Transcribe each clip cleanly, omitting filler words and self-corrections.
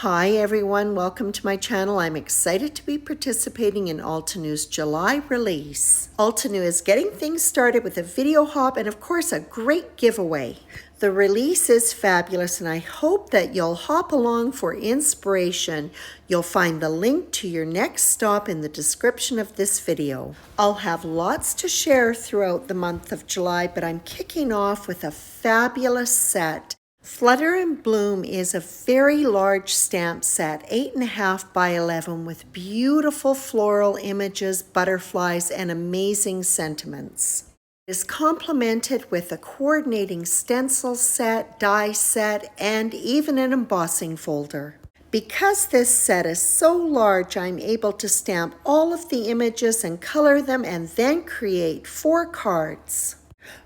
Hi everyone, welcome to my channel. I'm excited to be participating in Altenew's July release. Altenew is getting things started with a video hop and of course a great giveaway. The release is fabulous and I hope that you'll hop along for inspiration. You'll find the link to your next stop in the description of this video. I'll have lots to share throughout the month of July, but I'm kicking off with a fabulous set. Flutter Bloom is a very large stamp set, 8.5 by 11, with beautiful floral images, butterflies, and amazing sentiments. It is complemented with a coordinating stencil set, die set, and even an embossing folder. Because this set is so large, I'm able to stamp all of the images and color them and then create 4 cards.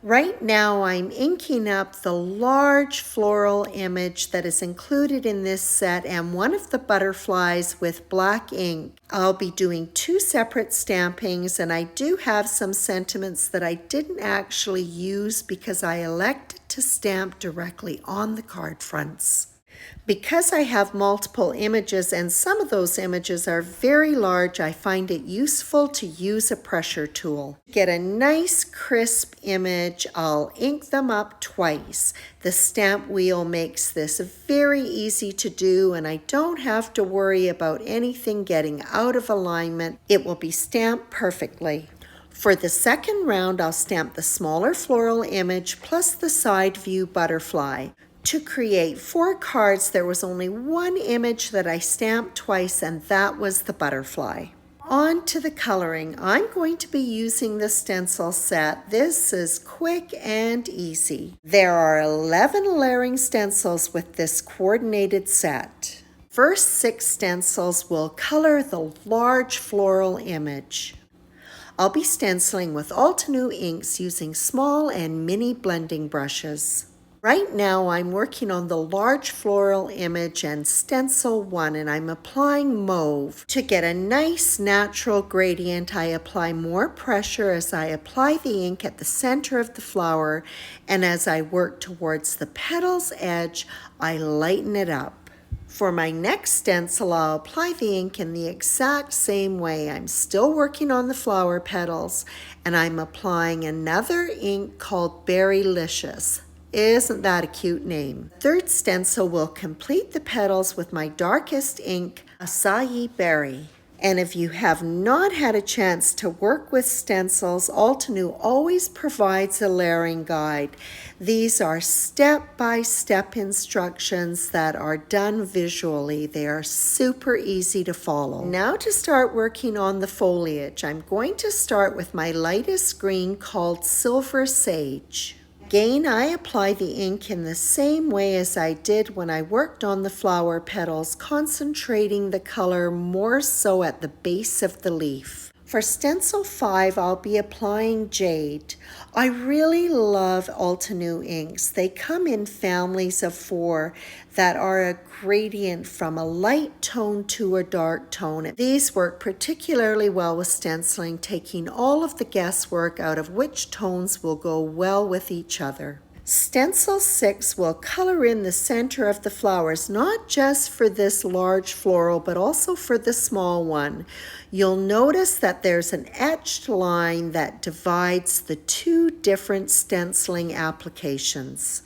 Right now I'm inking up the large floral image that is included in this set and one of the butterflies with black ink. I'll be doing 2 separate stampings, and I do have some sentiments that I didn't actually use because I elected to stamp directly on the card fronts. Because I have multiple images and some of those images are very large, I find it useful to use a pressure tool. To get a nice crisp image, I'll ink them up twice. The stamp wheel makes this very easy to do and I don't have to worry about anything getting out of alignment. It will be stamped perfectly. For the second round, I'll stamp the smaller floral image plus the side view butterfly. To create 4 cards, there was only one image that I stamped twice, and that was the butterfly. On to the coloring. I'm going to be using the stencil set. This is quick and easy. There are 11 layering stencils with this coordinated set. First 6 stencils will color the large floral image. I'll be stenciling with Altenew inks using small and mini blending brushes. Right now I'm working on the large floral image and stencil 1, and I'm applying mauve. To get a nice natural gradient, I apply more pressure as I apply the ink at the center of the flower, and as I work towards the petal's edge, I lighten it up. For my next stencil, I'll apply the ink in the exact same way. I'm still working on the flower petals, and I'm applying another ink called Berrylicious. Isn't that a cute name? Third stencil will complete the petals with my darkest ink, Acai Berry. And if you have not had a chance to work with stencils, Altenew always provides a layering guide. These are step-by-step instructions that are done visually. They are super easy to follow. Now to start working on the foliage, I'm going to start with my lightest green called Silver Sage. Again, I apply the ink in the same way as I did when I worked on the flower petals, concentrating the color more so at the base of the leaf. For stencil 5, I'll be applying Jade. I really love Altenew inks. They come in families of 4 that are a gradient from a light tone to a dark tone. These work particularly well with stenciling, taking all of the guesswork out of which tones will go well with each other. Stencil 6 will color in the center of the flowers, not just for this large floral, but also for the small one. You'll notice that there's an etched line that divides the 2 different stenciling applications.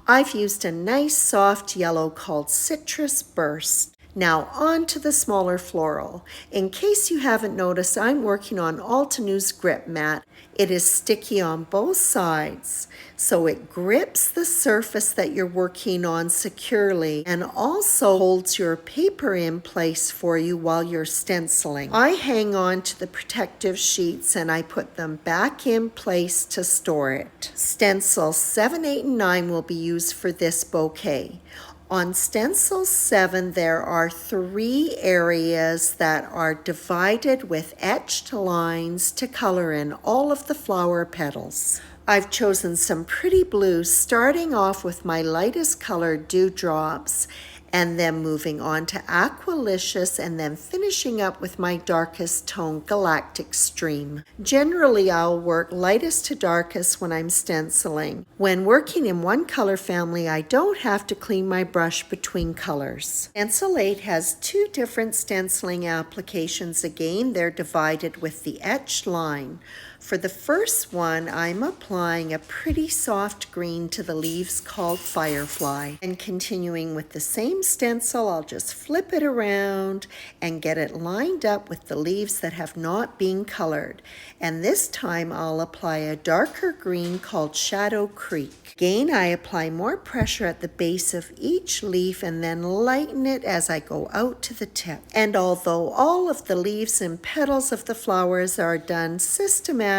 I've used a nice soft yellow called Citrus Burst. Now on to the smaller floral. In case you haven't noticed, I'm working on Altenew's grip mat. It is sticky on both sides, so it grips the surface that you're working on securely and also holds your paper in place for you while you're stenciling. I hang on to the protective sheets and I put them back in place to store it. Stencils 7, 8, and 9 will be used for this bouquet. On stencil 7, there are 3 areas that are divided with etched lines to color in all of the flower petals. I've chosen some pretty blues, starting off with my lightest color, Dewdrops, and then moving on to Aqualicious, and then finishing up with my darkest tone, Galactic Stream. Generally, I'll work lightest to darkest when I'm stenciling. When working in one color family, I don't have to clean my brush between colors. Stencil 8 has two different stenciling applications. Again, they're divided with the etched line. For the first one, I'm applying a pretty soft green to the leaves called Firefly. And continuing with the same stencil, I'll just flip it around and get it lined up with the leaves that have not been colored. And this time I'll apply a darker green called Shadow Creek. Again, I apply more pressure at the base of each leaf and then lighten it as I go out to the tip. And although all of the leaves and petals of the flowers are done systematically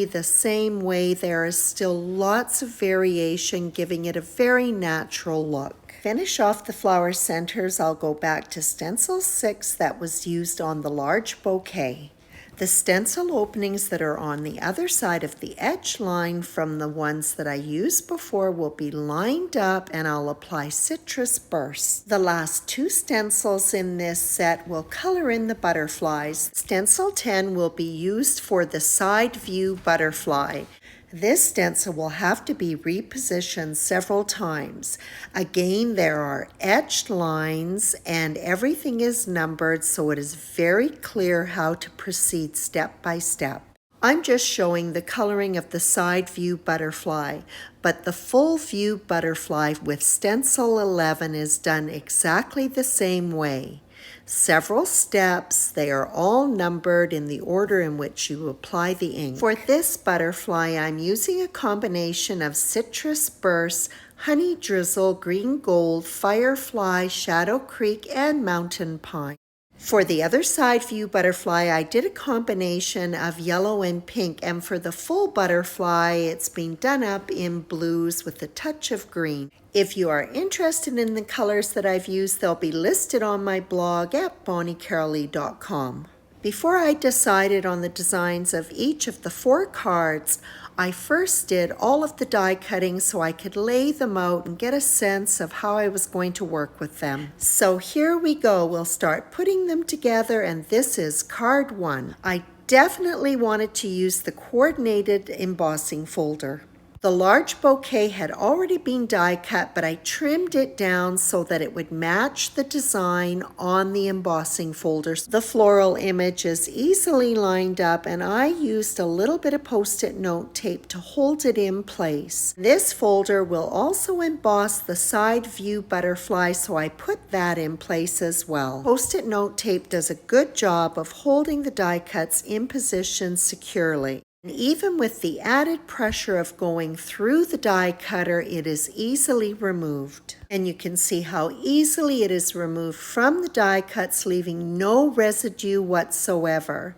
the same way, there is still lots of variation, giving it a very natural look. Finish off the flower centers, I'll go back to stencil 6 that was used on the large bouquet. The stencil openings that are on the other side of the edge line from the ones that I used before will be lined up, and I'll apply Citrus Burst. The last two stencils in this set will color in the butterflies. Stencil 10 will be used for the side view butterfly. This stencil will have to be repositioned several times. Again, there are etched lines and everything is numbered, so it is very clear how to proceed step by step. I'm just showing the coloring of the side view butterfly, but the full view butterfly with stencil 11 is done exactly the same way. Several steps, they are all numbered in the order in which you apply the ink. For this butterfly, I'm using a combination of Citrus Burst, Honey Drizzle, Green Gold, Firefly, Shadow Creek, and Mountain Pine. For the other side view butterfly, I did a combination of yellow and pink, and for the full butterfly, it's been done up in blues with a touch of green. If you are interested in the colors that I've used, they'll be listed on my blog at bonniecarolee.com. Before I decided on the designs of each of the 4 cards, I first did all of the die cutting so I could lay them out and get a sense of how I was going to work with them. So here we go. We'll start putting them together, and this is card 1. I definitely wanted to use the coordinated embossing folder. The large bouquet had already been die cut, but I trimmed it down so that it would match the design on the embossing folders. The floral image is easily lined up, and I used a little bit of post-it note tape to hold it in place. This folder will also emboss the side view butterfly, so I put that in place as well. Post-it note tape does a good job of holding the die cuts in position securely. And even with the added pressure of going through the die cutter, it is easily removed. And you can see how easily it is removed from the die cuts, leaving no residue whatsoever.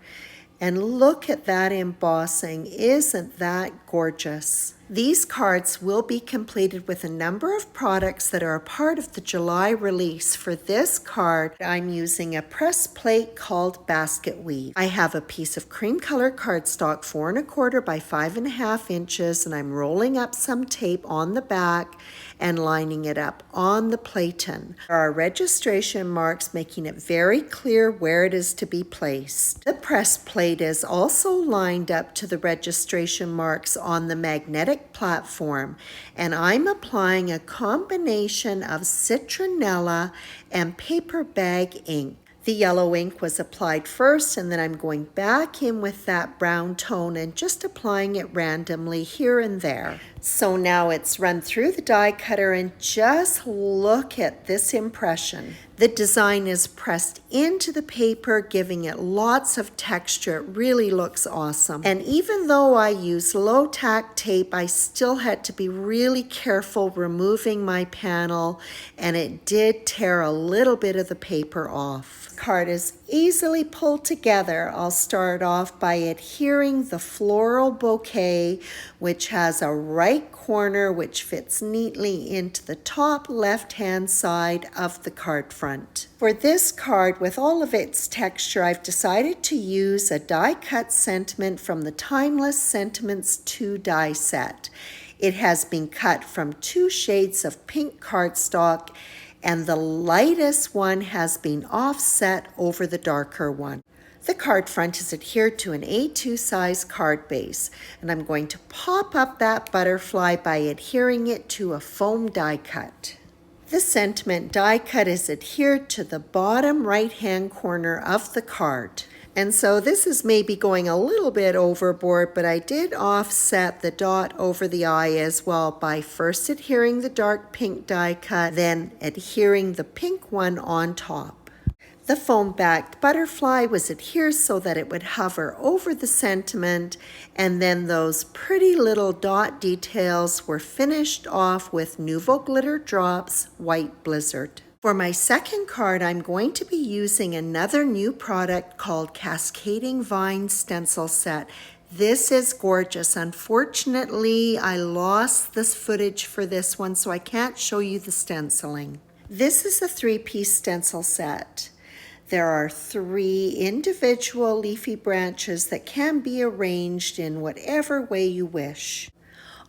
And look at that embossing. Isn't that gorgeous? These cards will be completed with a number of products that are a part of the July release. For this card, I'm using a press plate called Basket Weave. I have a piece of cream color cardstock 4 1/4 by 5 1/2 inches, and I'm rolling up some tape on the back and lining it up on the platen. There are registration marks making it very clear where it is to be placed. The press plate is also lined up to the registration marks on the magnetic platform, and I'm applying a combination of citronella and paper bag ink. The yellow ink was applied first, and then I'm going back in with that brown tone and just applying it randomly here and there. So now it's run through the die cutter, and just look at this impression. The design is pressed into the paper, giving it lots of texture. It really looks awesome. And even though I used low tack tape, I still had to be really careful removing my panel, and it did tear a little bit of the paper off. The card is easily pulled together. I'll start off by adhering the floral bouquet, which has a right corner which fits neatly into the top left-hand side of the card front. For this card, with all of its texture, I've decided to use a die-cut sentiment from the Timeless Sentiments 2 die set. It has been cut from 2 shades of pink cardstock, and the lightest one has been offset over the darker one. The card front is adhered to an A2 size card base, and I'm going to pop up that butterfly by adhering it to a foam die cut. The sentiment die cut is adhered to the bottom right-hand corner of the card. And so this is maybe going a little bit overboard, but I did offset the dot over the eye as well by first adhering the dark pink die cut, then adhering the pink one on top. The foam-backed butterfly was adhered so that it would hover over the sentiment, and then those pretty little dot details were finished off with Nouveau Glitter Drops White Blizzard. For my second card, I'm going to be using another new product called Cascading Vine Stencil Set. This is gorgeous. Unfortunately, I lost this footage for this one, so I can't show you the stenciling. This is a 3-piece stencil set. There are 3 individual leafy branches that can be arranged in whatever way you wish.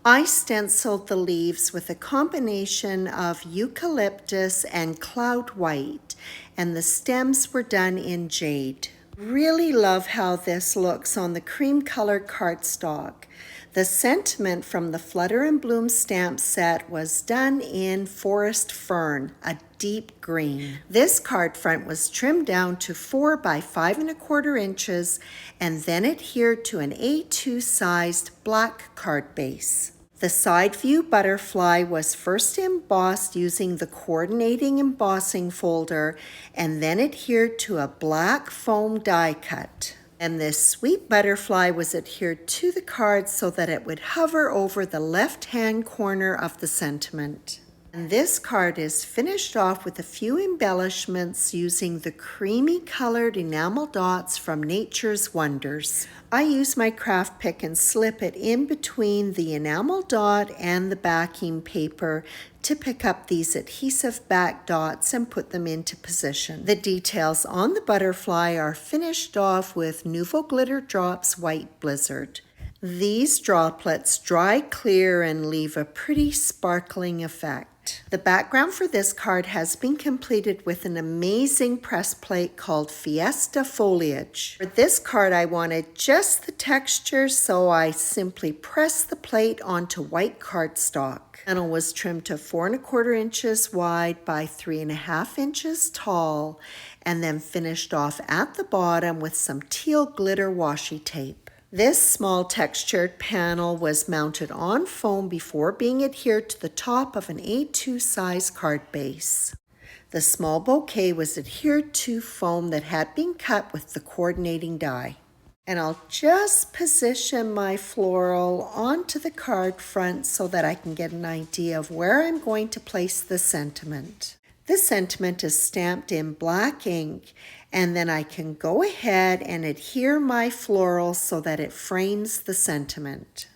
I stenciled the leaves with a combination of eucalyptus and cloud white, and the stems were done in jade. Really love how this looks on the cream colored cardstock. The sentiment from the Flutter Bloom stamp set was done in forest fern, a deep green. This card front was trimmed down to 4 by 5 1/4 inches and then adhered to an A2 sized black card base. The side view butterfly was first embossed using the coordinating embossing folder and then adhered to a black foam die cut. And this sweet butterfly was adhered to the card so that it would hover over the left-hand corner of the sentiment. And this card is finished off with a few embellishments using the creamy colored enamel dots from Nature's Wonders. I use my craft pick and slip it in between the enamel dot and the backing paper to pick up these adhesive back dots and put them into position. The details on the butterfly are finished off with Nouveau Glitter Drops White Blizzard. These droplets dry clear and leave a pretty sparkling effect. The background for this card has been completed with an amazing press plate called Fiesta Foliage. For this card, I wanted just the texture, so I simply pressed the plate onto white cardstock. The panel was trimmed to 4 1/4 inches wide by 3 1/2 inches tall, and then finished off at the bottom with some teal glitter washi tape. This small textured panel was mounted on foam before being adhered to the top of an A2 size card base. The small bouquet was adhered to foam that had been cut with the coordinating die. And I'll just position my floral onto the card front so that I can get an idea of where I'm going to place the sentiment. The sentiment is stamped in black ink, and then I can go ahead and adhere my floral so that it frames the sentiment.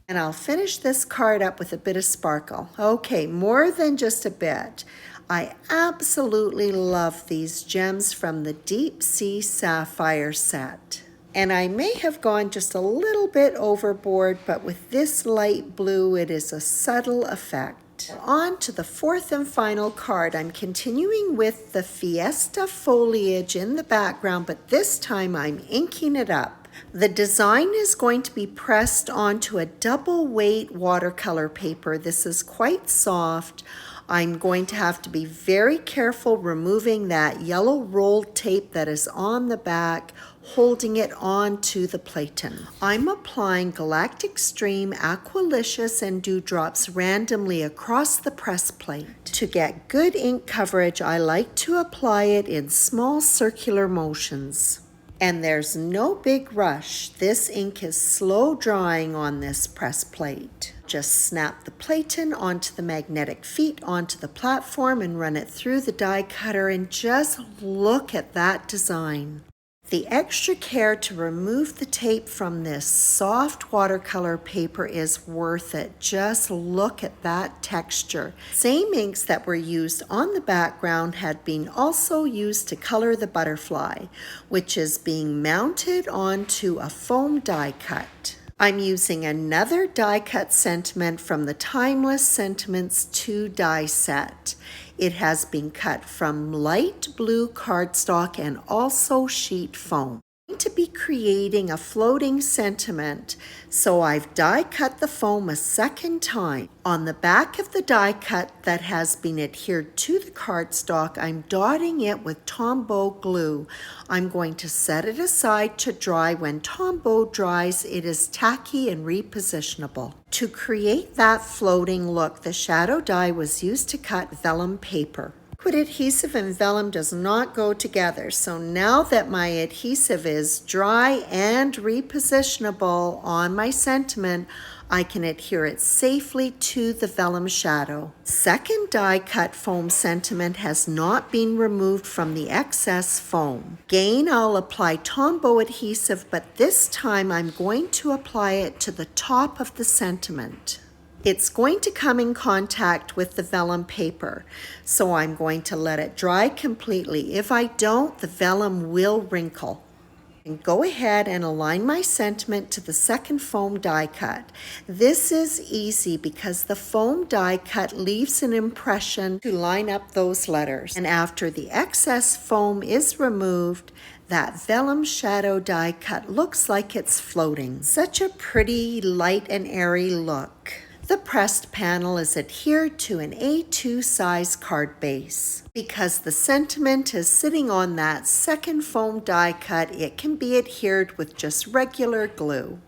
And I'll finish this card up with a bit of sparkle. Okay, more than just a bit. I absolutely love these gems from the Deep Sea Sapphire set. And I may have gone just a little bit overboard, but with this light blue, it is a subtle effect. On to the 4th and final card. I'm continuing with the Fiesta Foliage in the background, but this time I'm inking it up. The design is going to be pressed onto a double weight watercolor paper. This is quite soft. I'm going to have to be very careful removing that yellow rolled tape that is on the back, holding it onto the platen. I'm applying Galactic Stream, Aqualicious, and Dewdrops randomly across the press plate. To get good ink coverage, I like to apply it in small circular motions. And there's no big rush. This ink is slow drying on this press plate. Just snap the platen onto the magnetic feet onto the platform and run it through the die cutter, and just look at that design. The extra care to remove the tape from this soft watercolor paper is worth it. Just look at that texture. Same inks that were used on the background had been also used to color the butterfly, which is being mounted onto a foam die cut. I'm using another die cut sentiment from the Timeless Sentiments 2 die set. It has been cut from light blue cardstock and also sheet foam. To be creating a floating sentiment, so I've die cut the foam a second time. On the back of the die cut that has been adhered to the cardstock, I'm dotting it with Tombow glue. I'm going to set it aside to dry. When Tombow dries, it is tacky and repositionable. To create that floating look, the shadow die was used to cut vellum paper. Liquid adhesive and vellum does not go together, so now that my adhesive is dry and repositionable on my sentiment, I can adhere it safely to the vellum shadow. Second die cut foam sentiment has not been removed from the excess foam. Again, I'll apply Tombow adhesive, but this time I'm going to apply it to the top of the sentiment. It's going to come in contact with the vellum paper, so I'm going to let it dry completely. If I don't, the vellum will wrinkle. And go ahead and align my sentiment to the second foam die cut. This is easy because the foam die cut leaves an impression to line up those letters. And after the excess foam is removed, that vellum shadow die cut looks like it's floating. Such a pretty, light and airy look. The pressed panel is adhered to an A2 size card base. Because the sentiment is sitting on that second foam die cut, it can be adhered with just regular glue.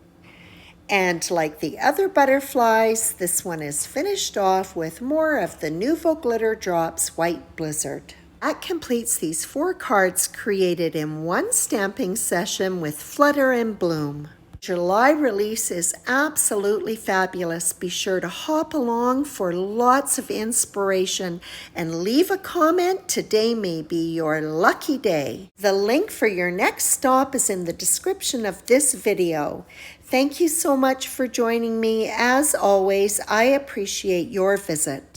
And like the other butterflies, this one is finished off with more of the Nouveau Glitter Drops White Blizzard. That completes these 4 cards created in one stamping session with Flutter and Bloom. July release is absolutely fabulous. Be sure to hop along for lots of inspiration and leave a comment. Today may be your lucky day. The link for your next stop is in the description of this video. Thank you so much for joining me. As always, I appreciate your visit.